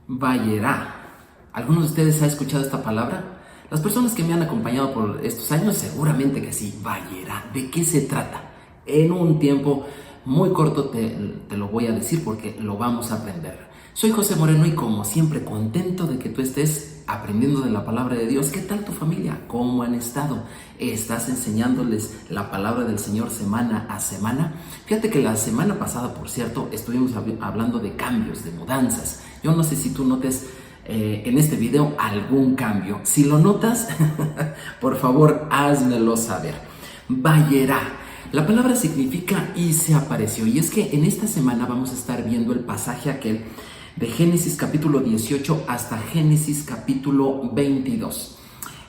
Vayera. ¿Alguno de ustedes ha escuchado esta palabra? Las personas que me han acompañado por estos años seguramente que sí. Vayera. ¿De qué se trata? En un tiempo muy corto te lo voy a decir porque lo vamos a aprender. Soy José Moreno y como siempre contento de que tú estés aprendiendo de la palabra de Dios. ¿Qué tal tu familia? ¿Cómo han estado? ¿Estás enseñándoles la palabra del Señor semana a semana? Fíjate que la semana pasada, por cierto, estuvimos hablando de cambios, de mudanzas. Yo no sé si tú notes en este video algún cambio. Si lo notas, por favor, házmelo saber. Vayera. La palabra significa y se apareció. Y es que en esta semana vamos a estar viendo el pasaje aquel de Génesis capítulo 18 hasta Génesis capítulo 22.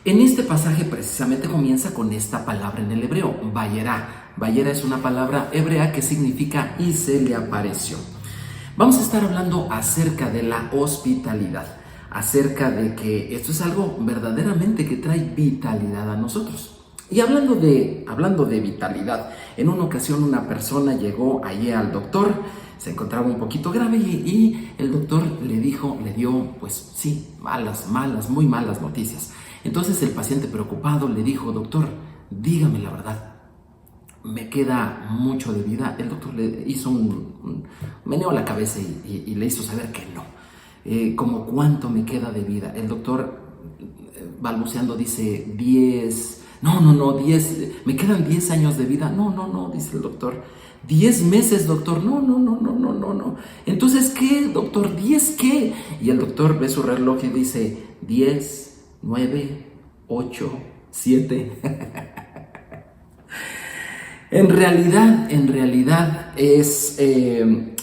En este pasaje precisamente comienza con esta palabra en el hebreo, vayera. Vayera es una palabra hebrea que significa y se le apareció. Vamos a estar hablando acerca de la hospitalidad, acerca de que esto es algo verdaderamente que trae vitalidad a nosotros. Y hablando de vitalidad, en una ocasión una persona llegó allí al doctor, se encontraba un poquito grave y el doctor le dio, pues sí, muy malas noticias. Entonces el paciente preocupado le dijo, doctor, dígame la verdad, me queda mucho de vida. El doctor le hizo meneó la cabeza y le hizo saber que no. ¿Cómo cuánto me queda de vida? El doctor, balbuceando, dice 10, no, 10, me quedan 10 años de vida. No, dice el doctor. 10 meses, doctor. No. Entonces, ¿qué, doctor? ¿10 qué? Y el doctor ve su reloj y dice 10, 9, 8, 7. En realidad es,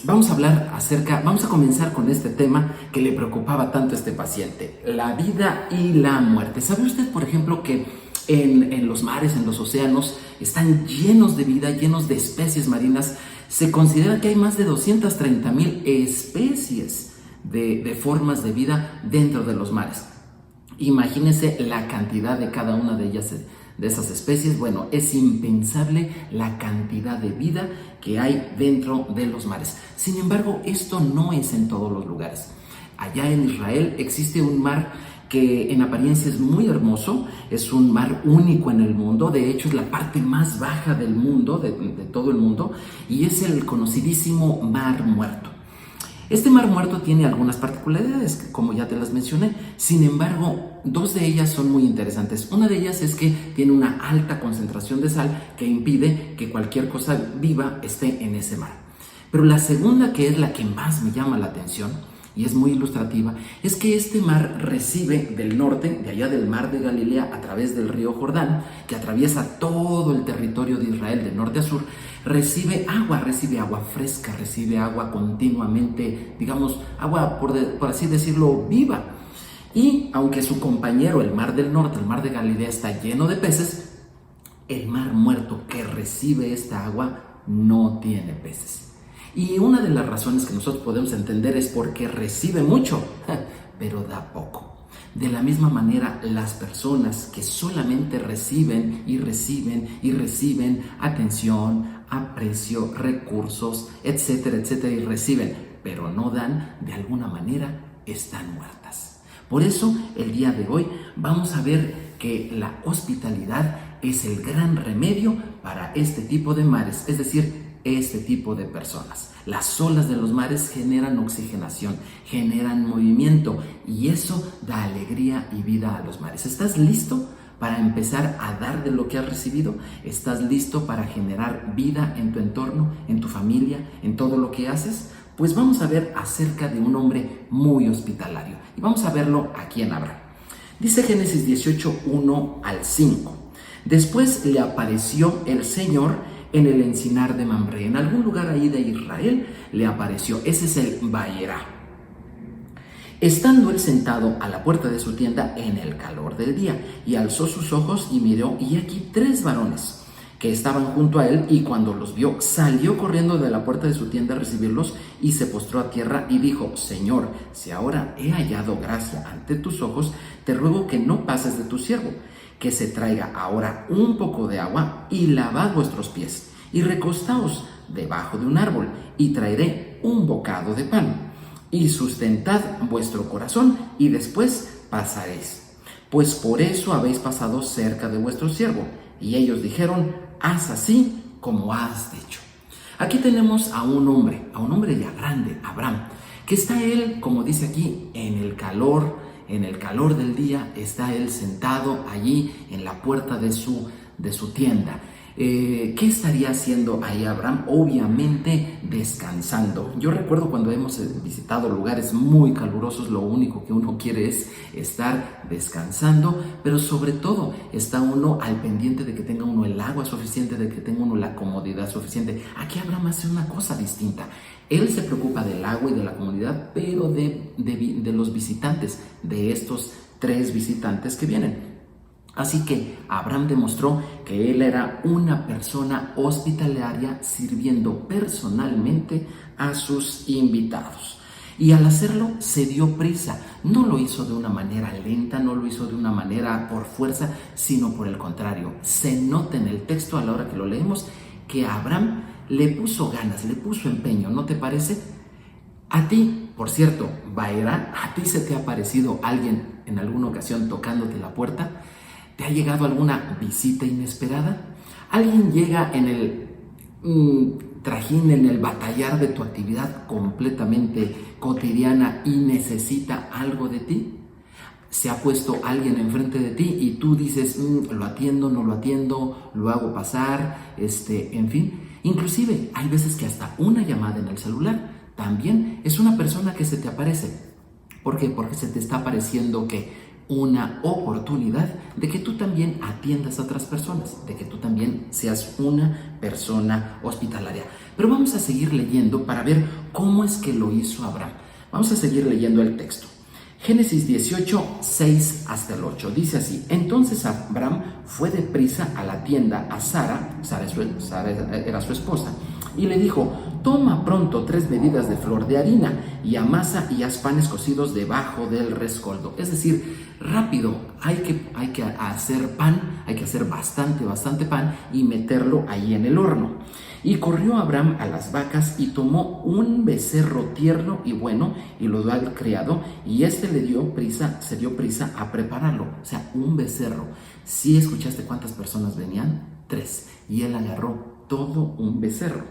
vamos a comenzar con este tema que le preocupaba tanto a este paciente, la vida y la muerte. ¿Sabe usted, por ejemplo, que en los mares, en los océanos, están llenos de vida, llenos de especies marinas? Se considera que hay más de 230,000 especies de formas de vida dentro de los mares. Imagínense la cantidad de cada una de ellas, de esas especies. Bueno, es impensable la cantidad de vida que hay dentro de los mares. Sin embargo, esto no es en todos los lugares. Allá en Israel existe un mar que en apariencia es muy hermoso, es un mar único en el mundo, de hecho es la parte más baja del mundo, de todo el mundo, y es el conocidísimo Mar Muerto. Este Mar Muerto tiene algunas particularidades, como ya te las mencioné. Sin embargo, dos de ellas son muy interesantes. Una de ellas es que tiene una alta concentración de sal que impide que cualquier cosa viva esté en ese mar. Pero la segunda, que es la que más me llama la atención y es muy ilustrativa, es que este mar recibe del norte, de allá del mar de Galilea, a través del río Jordán, que atraviesa todo el territorio de Israel de norte a sur, recibe agua fresca, recibe agua continuamente, digamos, agua por así decirlo, viva. Y aunque su compañero, el mar del norte, el mar de Galilea, está lleno de peces, el Mar Muerto que recibe esta agua no tiene peces. Y una de las razones que nosotros podemos entender es porque recibe mucho, pero da poco. De la misma manera, las personas que solamente reciben atención, aprecio, recursos, etcétera, y reciben, pero no dan, de alguna manera están muertas. Por eso, el día de hoy vamos a ver que la hospitalidad es el gran remedio para este tipo de mares, es decir, este tipo de personas. Las olas de los mares generan oxigenación, generan movimiento y eso da alegría y vida a los mares. ¿Estás listo para empezar a dar de lo que has recibido? ¿Estás listo para generar vida en tu entorno, en tu familia, en todo lo que haces? Pues vamos a ver acerca de un hombre muy hospitalario y vamos a verlo aquí en Abraham. Dice Génesis 18, 1 al 5. Después le apareció el Señor en el encinar de Mamre, en algún lugar ahí de Israel le apareció. Ese es el Vayera. Estando él sentado a la puerta de su tienda en el calor del día, y alzó sus ojos y miró, y aquí 3 varones que estaban junto a él, y cuando los vio, salió corriendo de la puerta de su tienda a recibirlos, y se postró a tierra y dijo: Señor, si ahora he hallado gracia ante tus ojos, te ruego que no pases de tu siervo, que se traiga ahora un poco de agua y lavad vuestros pies y recostaos debajo de un árbol y traeré un bocado de pan. y sustentad vuestro corazón, y después pasaréis. Pues por eso habéis pasado cerca de vuestro siervo. Y ellos dijeron: haz así como has dicho. Aquí tenemos a un hombre ya grande, Abraham, que está él, como dice aquí, en el calor del día, está él sentado allí en la puerta de su tienda. ¿Qué estaría haciendo ahí Abraham? Obviamente descansando. Yo recuerdo cuando hemos visitado lugares muy calurosos, lo único que uno quiere es estar descansando, pero sobre todo está uno al pendiente de que tenga uno el agua suficiente, de que tenga uno la comodidad suficiente. Aquí Abraham hace una cosa distinta. Él se preocupa del agua y de la comodidad, pero de los visitantes, de estos 3 visitantes que vienen. Así que Abraham demostró que él era una persona hospitalaria, sirviendo personalmente a sus invitados. Y al hacerlo se dio prisa. No lo hizo de una manera lenta, no lo hizo de una manera por fuerza, sino por el contrario. Se nota en el texto a la hora que lo leemos que Abraham le puso ganas, le puso empeño, ¿no te parece? A ti, por cierto, Baera, ¿a ti se te ha aparecido alguien en alguna ocasión tocándote la puerta? ¿Te ha llegado alguna visita inesperada? ¿Alguien llega en el trajín, en el batallar de tu actividad completamente cotidiana y necesita algo de ti? ¿Se ha puesto alguien enfrente de ti y tú dices, lo atiendo, no lo atiendo, lo hago pasar, en fin? Inclusive hay veces que hasta una llamada en el celular también es una persona que se te aparece. ¿Por qué? Porque se te está apareciendo que una oportunidad de que tú también atiendas a otras personas, de que tú también seas una persona hospitalaria. Pero vamos a seguir leyendo para ver cómo es que lo hizo Abraham. Vamos a seguir leyendo el texto. Génesis 18, 6 hasta el 8. Dice así: entonces Abraham fue deprisa a la tienda a Sara era su esposa, y le dijo: toma pronto 3 medidas de flor de harina y amasa y haz panes cocidos debajo del rescoldo. Es decir, rápido, hay que hacer pan, hay que hacer bastante pan y meterlo ahí en el horno. Y corrió Abraham a las vacas y tomó un becerro tierno y bueno y lo dio al criado, y se dio prisa a prepararlo. O sea, un becerro. ¿Sí escuchaste cuántas personas venían? 3. Y él agarró todo un becerro.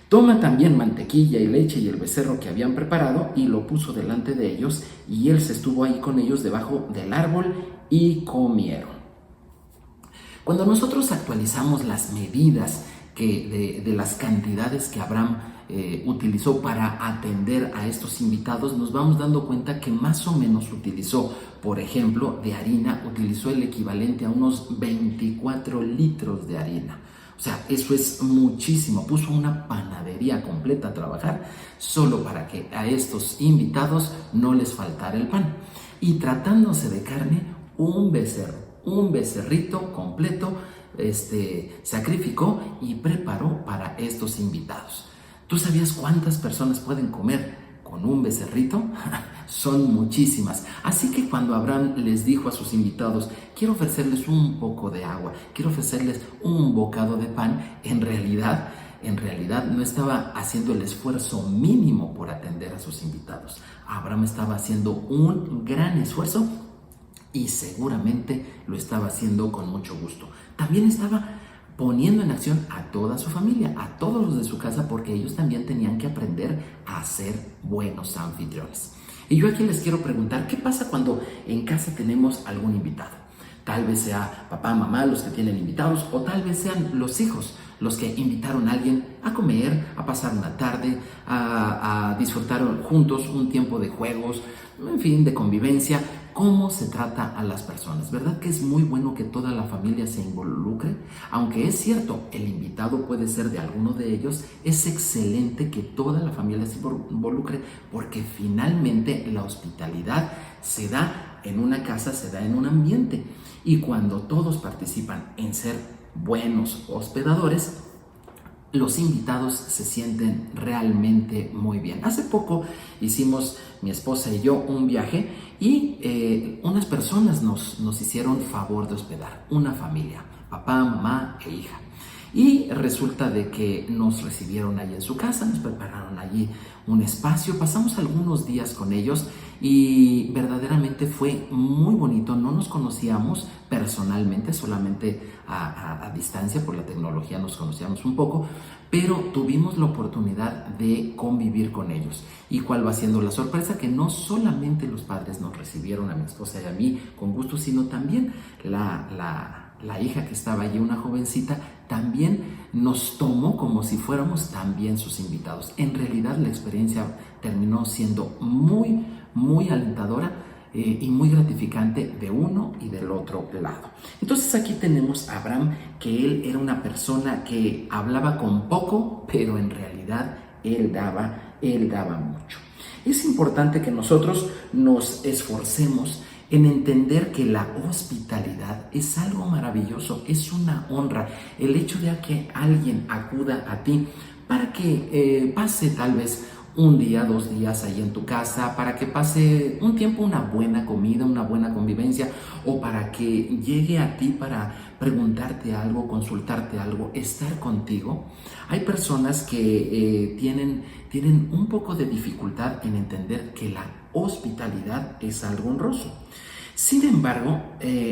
Toma también mantequilla y leche y el becerro que habían preparado, y lo puso delante de ellos, y él se estuvo ahí con ellos debajo del árbol y comieron. Cuando nosotros actualizamos las medidas de las cantidades que Abraham utilizó para atender a estos invitados, nos vamos dando cuenta que más o menos utilizó, por ejemplo, de harina, utilizó el equivalente a unos 24 litros de harina. O sea, eso es muchísimo. Puso una panadería completa a trabajar solo para que a estos invitados no les faltara el pan. Y tratándose de carne, un becerrito completo, sacrificó y preparó para estos invitados. ¿Tú sabías cuántas personas pueden comer con un becerrito? Son muchísimas. Así que cuando Abraham les dijo a sus invitados: quiero ofrecerles un poco de agua, quiero ofrecerles un bocado de pan, en realidad no estaba haciendo el esfuerzo mínimo por atender a sus invitados. Abraham estaba haciendo un gran esfuerzo y seguramente lo estaba haciendo con mucho gusto. También estaba poniendo en acción a toda su familia, a todos los de su casa, porque ellos también tenían que aprender a ser buenos anfitriones. Y yo aquí les quiero preguntar, ¿qué pasa cuando en casa tenemos algún invitado? Tal vez sea papá, mamá los que tienen invitados, o tal vez sean los hijos los que invitaron a alguien a comer, a pasar una tarde, a disfrutar juntos un tiempo de juegos, en fin, de convivencia. ¿Cómo se trata a las personas? ¿Verdad que es muy bueno que toda la familia se involucre? Aunque es cierto, el invitado puede ser de alguno de ellos, es excelente que toda la familia se involucre, porque finalmente la hospitalidad se da en una casa, se da en un ambiente. Y cuando todos participan en ser buenos hospedadores, los invitados se sienten realmente muy bien. Hace poco hicimos, mi esposa y yo, un viaje y unas personas nos hicieron favor de hospedar, una familia, papá, mamá e hija. Y resulta de que nos recibieron allí en su casa, nos prepararon allí un espacio, pasamos algunos días con ellos y verdaderamente fue muy bonito. No nos conocíamos personalmente, solamente a distancia por la tecnología nos conocíamos un poco, pero tuvimos la oportunidad de convivir con ellos. ¿Y cuál va siendo la sorpresa? Que no solamente los padres nos recibieron a mi esposa y a mí con gusto, sino también la hija que estaba allí, una jovencita, también nos tomó como si fuéramos también sus invitados. En realidad la experiencia terminó siendo muy, muy alentadora y muy gratificante de uno y del otro lado. Entonces aquí tenemos a Abraham, que él era una persona que hablaba con poco, pero en realidad él daba mucho. Es importante que nosotros nos esforcemos en entender que la hospitalidad es algo maravilloso, es una honra. El hecho de que alguien acuda a ti para que pase tal vez un día, 2 días ahí en tu casa, para que pase un tiempo, una buena comida, una buena convivencia, o para que llegue a ti para preguntarte algo, consultarte algo, estar contigo. Hay personas que tienen un poco de dificultad en entender que la hospitalidad es algo honroso. Sin embargo,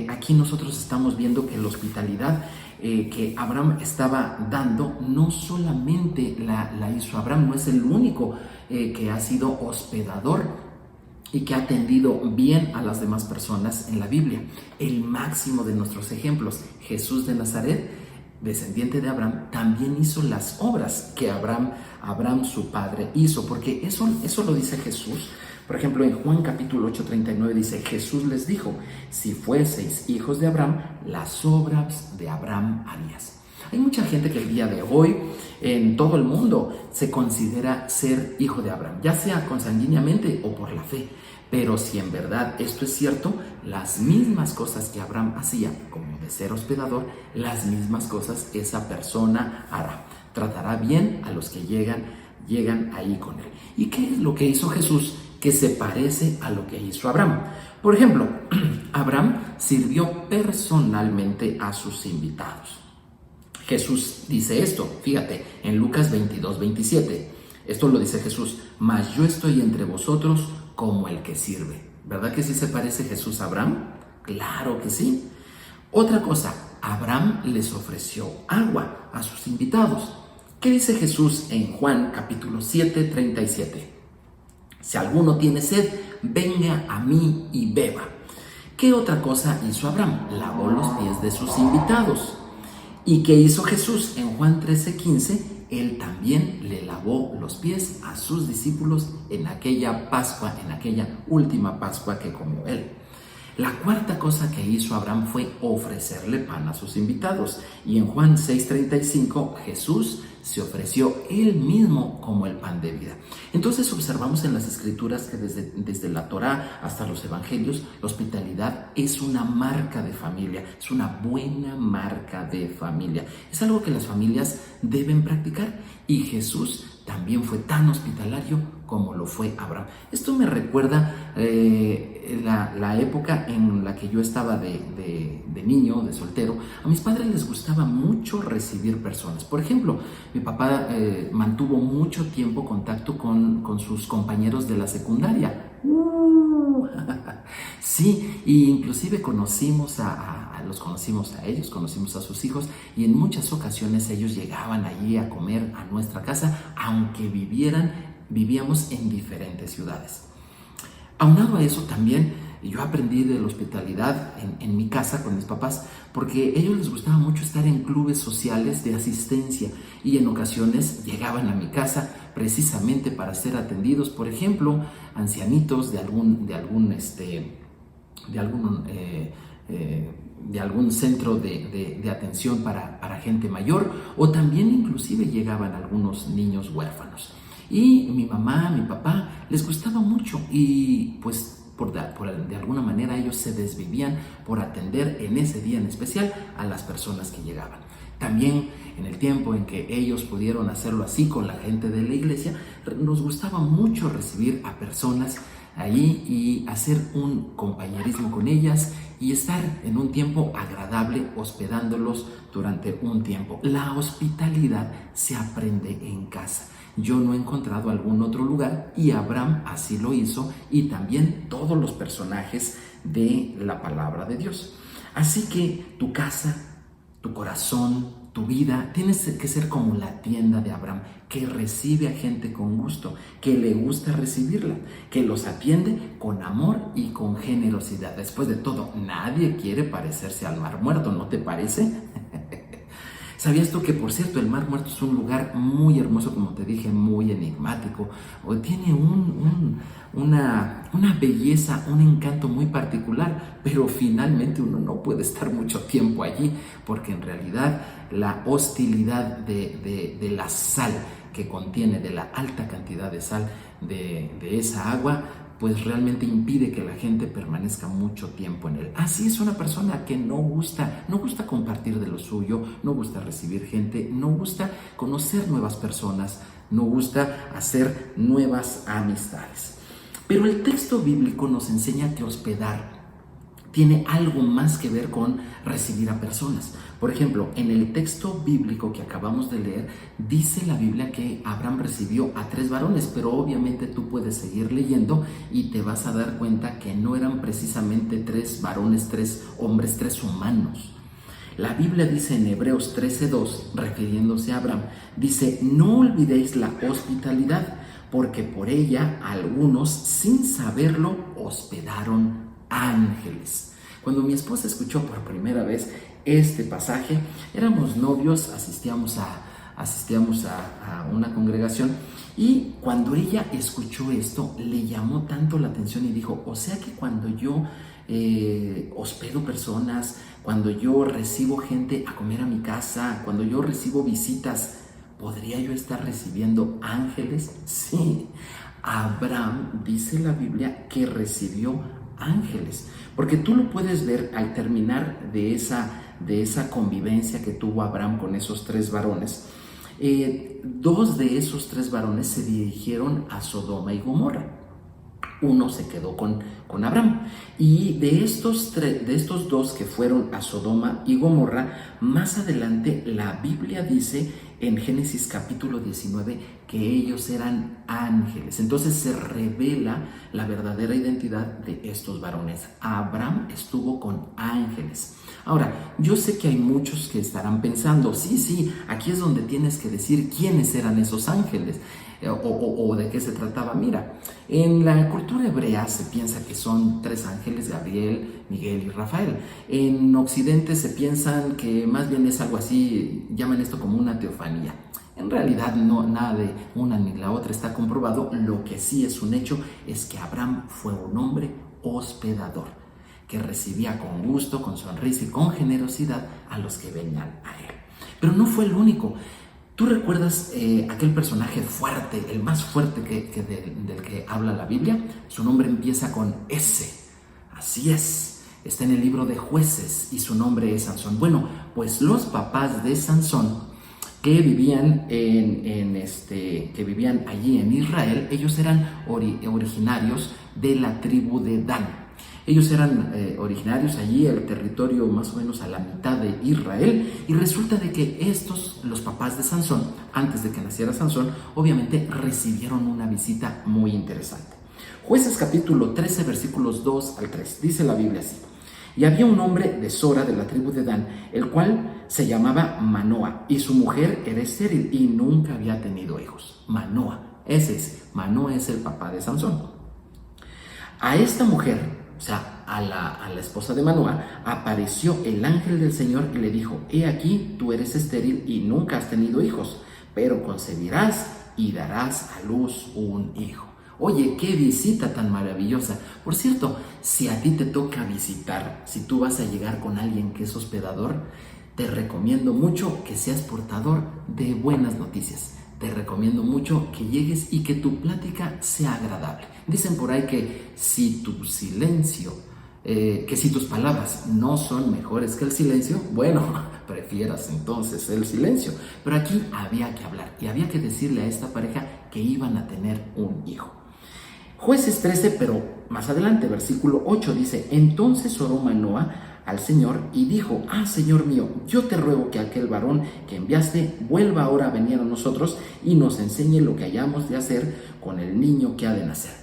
aquí nosotros estamos viendo que la hospitalidad que Abraham estaba dando, no solamente la hizo Abraham, no es el único que ha sido hospedador y que ha atendido bien a las demás personas en la Biblia. El máximo de nuestros ejemplos, Jesús de Nazaret, descendiente de Abraham, también hizo las obras que Abraham su padre hizo, porque eso lo dice Jesús. Por ejemplo, en Juan capítulo 8:39 dice: Jesús les dijo, si fueseis hijos de Abraham, las obras de Abraham harías. Hay mucha gente que el día de hoy en todo el mundo se considera ser hijo de Abraham, ya sea consanguíneamente o por la fe. Pero si en verdad esto es cierto, las mismas cosas que Abraham hacía, como de ser hospedador, las mismas cosas esa persona hará. Tratará bien a los que llegan ahí con él. ¿Y qué es lo que hizo Jesús que se parece a lo que hizo Abraham? Por ejemplo, Abraham sirvió personalmente a sus invitados. Jesús dice esto, fíjate, en Lucas 22:27. Esto lo dice Jesús: mas yo estoy entre vosotros como el que sirve. ¿Verdad que sí se parece Jesús a Abraham? Claro que sí. Otra cosa, Abraham les ofreció agua a sus invitados. ¿Qué dice Jesús en Juan capítulo 7:37? Si alguno tiene sed, venga a mí y beba. ¿Qué otra cosa hizo Abraham? Lavó los pies de sus invitados. ¿Y qué hizo Jesús? En Juan 13:15, él también le lavó los pies a sus discípulos en aquella Pascua, en aquella última Pascua que comió él. La cuarta cosa que hizo Abraham fue ofrecerle pan a sus invitados. Y en Juan 6:35, Jesús se ofreció él mismo como el pan de vida. Entonces observamos en las escrituras que desde la Torá hasta los evangelios, la hospitalidad es una marca de familia, es una buena marca de familia. Es algo que las familias deben practicar, y Jesús también fue tan hospitalario como lo fue Abraham. Esto me recuerda la época en la que yo estaba de niño, de soltero. A mis padres les gustaba mucho recibir personas. Por ejemplo, mi papá mantuvo mucho tiempo contacto con sus compañeros de la secundaria. Sí, y inclusive los conocimos a ellos, conocimos a sus hijos, y en muchas ocasiones ellos llegaban allí a comer a nuestra casa, aunque vivíamos en diferentes ciudades. Aunado a eso, también yo aprendí de la hospitalidad en mi casa con mis papás, porque a ellos les gustaba mucho estar en clubes sociales de asistencia, y en ocasiones llegaban a mi casa precisamente para ser atendidos. Por ejemplo, ancianitos de algún centro de atención para gente mayor, o también inclusive llegaban algunos niños huérfanos. Y mi mamá, mi papá les gustaba mucho, y pues de alguna manera ellos se desvivían por atender en ese día en especial a las personas que llegaban. También en el tiempo en que ellos pudieron hacerlo así con la gente de la iglesia, nos gustaba mucho recibir a personas ahí y hacer un compañerismo con ellas y estar en un tiempo agradable hospedándolos durante un tiempo. La hospitalidad se aprende en casa. Yo no he encontrado algún otro lugar y Abraham así lo hizo, y también todos los personajes de la palabra de Dios. Así que tu casa, tu corazón, tu vida, tienes que ser como la tienda de Abraham, que recibe a gente con gusto, que le gusta recibirla, que los atiende con amor y con generosidad. Después de todo, nadie quiere parecerse al Mar Muerto, ¿no te parece? ¿Sabías tú que, por cierto, el Mar Muerto es un lugar muy hermoso, como te dije, muy enigmático? O tiene una belleza, un encanto muy particular, pero finalmente uno no puede estar mucho tiempo allí, porque en realidad la hostilidad de la sal que contiene, de la alta cantidad de sal de esa agua, pues realmente impide que la gente permanezca mucho tiempo en él. Así es una persona que no gusta compartir de lo suyo, no gusta recibir gente, no gusta conocer nuevas personas, no gusta hacer nuevas amistades. Pero el texto bíblico nos enseña que hospedar tiene algo más que ver con recibir a personas. Por ejemplo, en el texto bíblico que acabamos de leer, dice la Biblia que Abraham recibió a 3 varones, pero obviamente tú puedes seguir leyendo y te vas a dar cuenta que no eran precisamente 3 varones, 3 hombres, 3 humanos. La Biblia dice en Hebreos 13:2, refiriéndose a Abraham, dice: no olvidéis la hospitalidad, porque por ella algunos, sin saberlo, hospedaron ángeles. Cuando mi esposa escuchó por primera vez este pasaje, éramos novios, asistíamos a una congregación, y cuando ella escuchó esto, le llamó tanto la atención y dijo: o sea que cuando yo hospedo personas, cuando yo recibo gente a comer a mi casa, cuando yo recibo visitas, ¿podría yo estar recibiendo ángeles? Sí, Abraham, dice la Biblia, que recibió ángeles, porque tú lo puedes ver al terminar de esa convivencia que tuvo Abraham con esos 3 varones. 2 de esos 3 varones se dirigieron a Sodoma y Gomorra. Uno se quedó con Abraham, y de estos 2 que fueron a Sodoma y Gomorra, más adelante la Biblia dice en Génesis capítulo 19 que ellos eran ángeles. Entonces se revela la verdadera identidad de estos varones. Abraham estuvo con ángeles. Ahora, yo sé que hay muchos que estarán pensando: sí, aquí es donde tienes que decir quiénes eran esos ángeles. O de qué se trataba. Mira, en la cultura hebrea se piensa que son 3 ángeles: Gabriel, Miguel y Rafael. En Occidente se piensan que más bien es algo así, llaman esto como una teofanía. En realidad no, nada de una ni la otra está comprobado. Lo que sí es un hecho es que Abraham fue un hombre hospedador, que recibía con gusto, con sonrisa y con generosidad a los que venían a él. Pero no fue el único. ¿Tú recuerdas aquel personaje fuerte, el más fuerte del que habla la Biblia? Su nombre empieza con S. Así es, está en el libro de Jueces y su nombre es Sansón. Bueno, pues los papás de Sansón, que vivían que vivían allí en Israel, ellos eran originarios de la tribu de Dan. Ellos eran originarios allí, el territorio más o menos a la mitad de Israel, y resulta de que los papás de Sansón, antes de que naciera Sansón, obviamente recibieron una visita muy interesante. Jueces capítulo 13, versículos 2 al 3, dice la Biblia así: y había un hombre de Sora, de la tribu de Dan, el cual se llamaba Manoa, y su mujer era estéril y nunca había tenido hijos. Manoa es el papá de Sansón. A esta mujer, o sea, a la esposa de Manoa, apareció el ángel del Señor y le dijo: he aquí, tú eres estéril y nunca has tenido hijos, pero concebirás y darás a luz un hijo. Oye, qué visita tan maravillosa. Por cierto, si a ti te toca visitar, si tú vas a llegar con alguien que es hospedador, te recomiendo mucho que seas portador de buenas noticias. Te recomiendo mucho que llegues y que tu plática sea agradable. Dicen por ahí que si tus palabras no son mejores que el silencio, bueno, prefieras entonces el silencio. Pero aquí había que hablar y había que decirle a esta pareja que iban a tener un hijo. Jueces 13, pero más adelante, versículo 8 dice: entonces oró Manoah al Señor y dijo: Señor mío, yo te ruego que aquel varón que enviaste vuelva ahora a venir a nosotros y nos enseñe lo que hayamos de hacer con el niño que ha de nacer.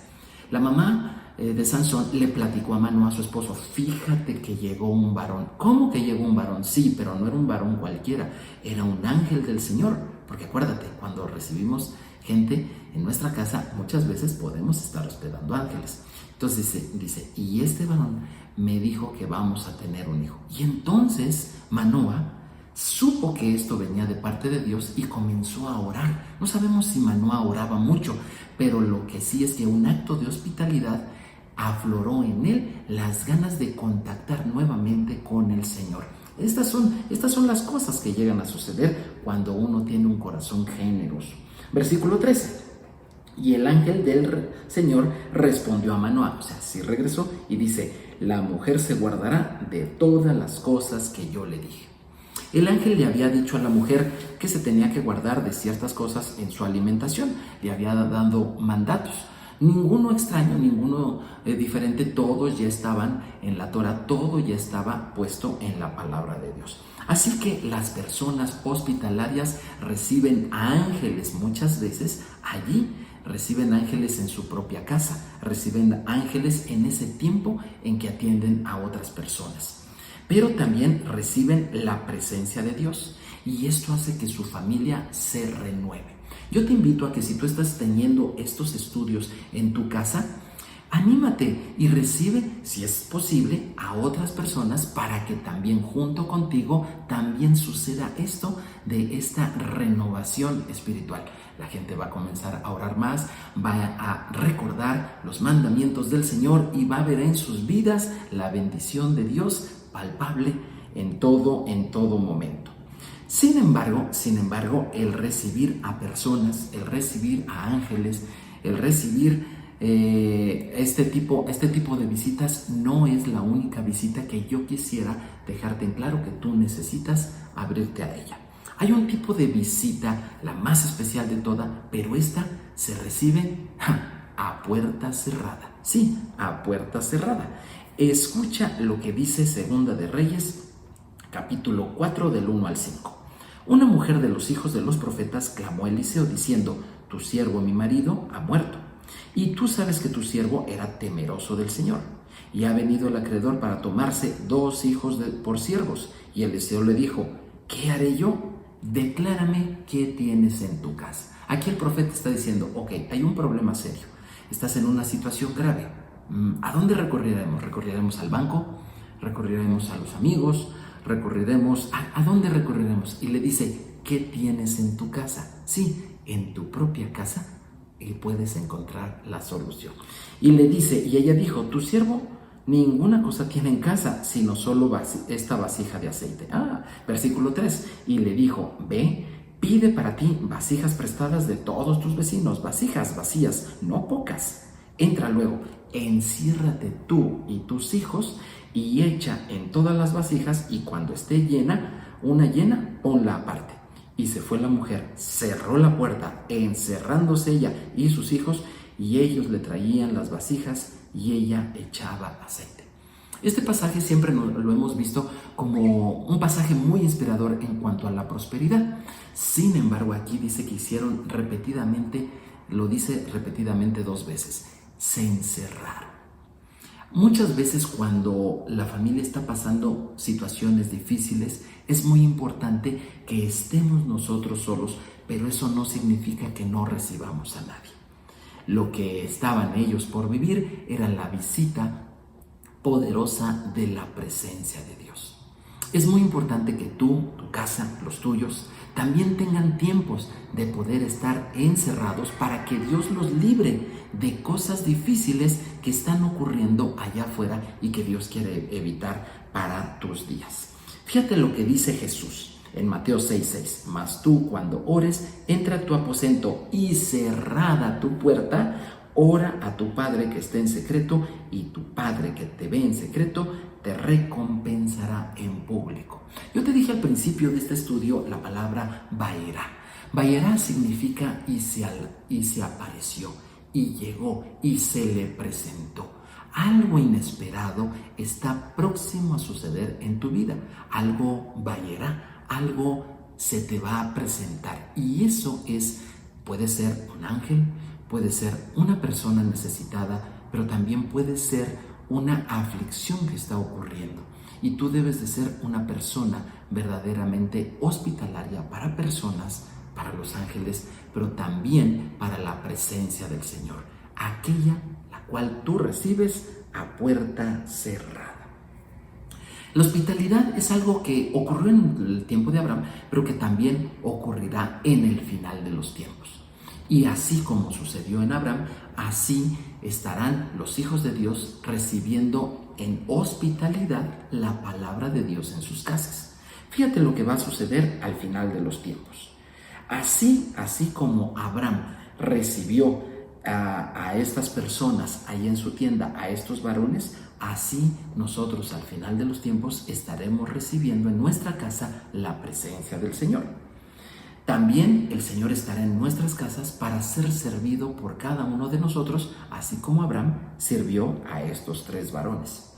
La mamá de Sansón le platicó a Manoah, a su esposo: fíjate que llegó un varón. ¿Cómo que llegó un varón? Sí, pero no era un varón cualquiera, era un ángel del Señor. Porque acuérdate, cuando recibimos gente en nuestra casa, muchas veces podemos estar hospedando ángeles. Entonces dice, y este varón me dijo que vamos a tener un hijo. Y entonces Manoah supo que esto venía de parte de Dios y comenzó a orar. No sabemos si Manoah oraba mucho, pero lo que sí es que un acto de hospitalidad afloró en él las ganas de contactar nuevamente con el Señor. Estas son las cosas que llegan a suceder cuando uno tiene un corazón generoso. Versículo 13. Y el ángel del Señor respondió a Manoah, o sea, sí regresó, y dice: la mujer se guardará de todas las cosas que yo le dije. El ángel le había dicho a la mujer que se tenía que guardar de ciertas cosas en su alimentación, le había dado mandatos. Ninguno extraño, ninguno diferente, todos ya estaban en la Torah, todo ya estaba puesto en la palabra de Dios. Así que las personas hospitalarias reciben ángeles muchas veces allí, reciben ángeles en su propia casa, reciben ángeles en ese tiempo en que atienden a otras personas. Pero también reciben la presencia de Dios y esto hace que su familia se renueve. Yo te invito a que si tú estás teniendo estos estudios en tu casa, anímate y recibe, si es posible, a otras personas para que también junto contigo también suceda esto de esta renovación espiritual. La gente va a comenzar a orar más, va a recordar los mandamientos del Señor y va a ver en sus vidas la bendición de Dios palpable en todo momento. Sin embargo, el recibir a personas, el recibir a ángeles, el recibir este tipo de visitas no es la única visita que yo quisiera dejarte en claro que tú necesitas abrirte a ella. Hay un tipo de visita, la más especial de toda, pero esta se recibe a puerta cerrada. Sí, a puerta cerrada. Escucha lo que dice Segunda de Reyes, capítulo 4, del 1 al 5. Una mujer de los hijos de los profetas clamó a Eliseo diciendo: tu siervo, mi marido, ha muerto, y tú sabes que tu siervo era temeroso del Señor, y ha venido el acreedor para tomarse 2 hijos por siervos. Y Eliseo le dijo: ¿qué haré yo? Declárame qué tienes en tu casa. Aquí el profeta está diciendo: ok, hay un problema serio, estás en una situación grave. ¿A dónde recurriremos? ¿Recurriremos al banco? ¿Recurriremos a los amigos? ¿Recurriremos? ¿A dónde recurriremos? Y le dice: ¿qué tienes en tu casa? Sí, en tu propia casa puedes encontrar la solución. Y le dice, y ella dijo: tu siervo ninguna cosa tiene en casa, sino solo esta vasija de aceite. Versículo 3. Y le dijo: ve, pide para ti vasijas prestadas de todos tus vecinos, vasijas vacías, no pocas. Entra luego, enciérrate tú y tus hijos y echa en todas las vasijas, y cuando esté llena, una llena, ponla aparte. Y se fue la mujer, cerró la puerta, encerrándose ella y sus hijos, y ellos le traían las vasijas y ella echaba aceite. Este pasaje siempre lo hemos visto como un pasaje muy inspirador en cuanto a la prosperidad. Sin embargo, aquí dice que hicieron repetidamente, lo dice repetidamente 2 veces, se encerraron. Muchas veces cuando la familia está pasando situaciones difíciles, es muy importante que estemos nosotros solos, pero eso no significa que no recibamos a nadie. Lo que estaban ellos por vivir era la visita poderosa de la presencia de Dios. Es muy importante que tú, tu casa, los tuyos, también tengan tiempos de poder estar encerrados para que Dios los libre de cosas difíciles que están ocurriendo allá afuera y que Dios quiere evitar para tus días. Fíjate lo que dice Jesús en Mateo 6:6. Mas tú, cuando ores, entra a tu aposento y cerrada tu puerta, ora a tu Padre que está en secreto, y tu Padre que te ve en secreto te recompensará en público. Yo te dije al principio de este estudio la palabra Vaerá. Vaerá significa y se apareció, y llegó y se le presentó. Algo inesperado está próximo a suceder en tu vida. Algo vayera, algo se te va a presentar. Y eso puede ser un ángel, puede ser una persona necesitada, pero también puede ser una aflicción que está ocurriendo. Y tú debes de ser una persona verdaderamente hospitalaria para personas, para los ángeles, pero también para la presencia del Señor, aquella la cual tú recibes a puerta cerrada. La hospitalidad es algo que ocurrió en el tiempo de Abraham, pero que también ocurrirá en el final de los tiempos. Y así como sucedió en Abraham, así estarán los hijos de Dios recibiendo en hospitalidad la palabra de Dios en sus casas. Fíjate lo que va a suceder al final de los tiempos. Así como Abraham recibió a estas personas ahí en su tienda, a estos varones, así nosotros al final de los tiempos estaremos recibiendo en nuestra casa la presencia del Señor. También el Señor estará en nuestras casas para ser servido por cada uno de nosotros, así como Abraham sirvió a estos 3 varones.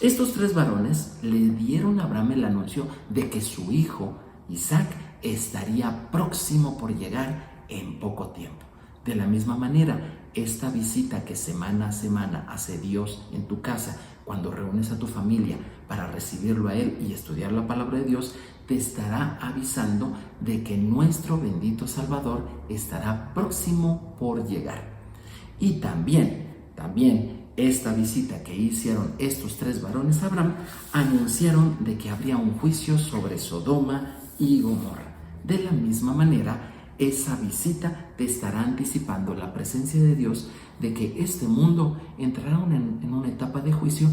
Estos 3 varones le dieron a Abraham el anuncio de que su hijo Isaac estaría próximo por llegar en poco tiempo. De la misma manera, esta visita que semana a semana hace Dios en tu casa, cuando reúnes a tu familia para recibirlo a Él y estudiar la palabra de Dios, te estará avisando de que nuestro bendito Salvador estará próximo por llegar. Y también esta visita que hicieron estos 3 varones a Abraham, anunciaron de que habría un juicio sobre Sodoma y Gomorra. De la misma manera, esa visita te estará anticipando la presencia de Dios, de que este mundo entrará en una etapa de juicio,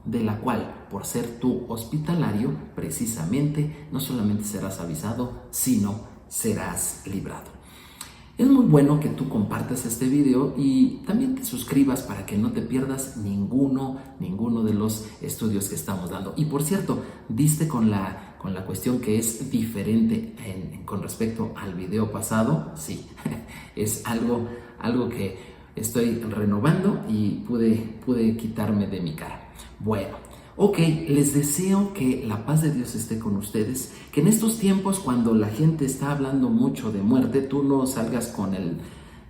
de la cual, por ser tú hospitalario, precisamente no solamente serás avisado, sino serás librado. Es muy bueno que tú compartas este video y también te suscribas para que no te pierdas ninguno de los estudios que estamos dando. Y por cierto, diste con la cuestión que es diferente con respecto al video pasado. Sí, es algo que estoy renovando y pude quitarme de mi cara. Bueno, ok, les deseo que la paz de Dios esté con ustedes, que en estos tiempos cuando la gente está hablando mucho de muerte, tú no salgas con el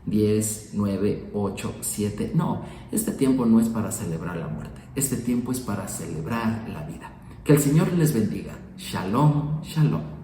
10, 9, 8, 7. No, este tiempo no es para celebrar la muerte, este tiempo es para celebrar la vida. Que el Señor les bendiga. Shalom, shalom.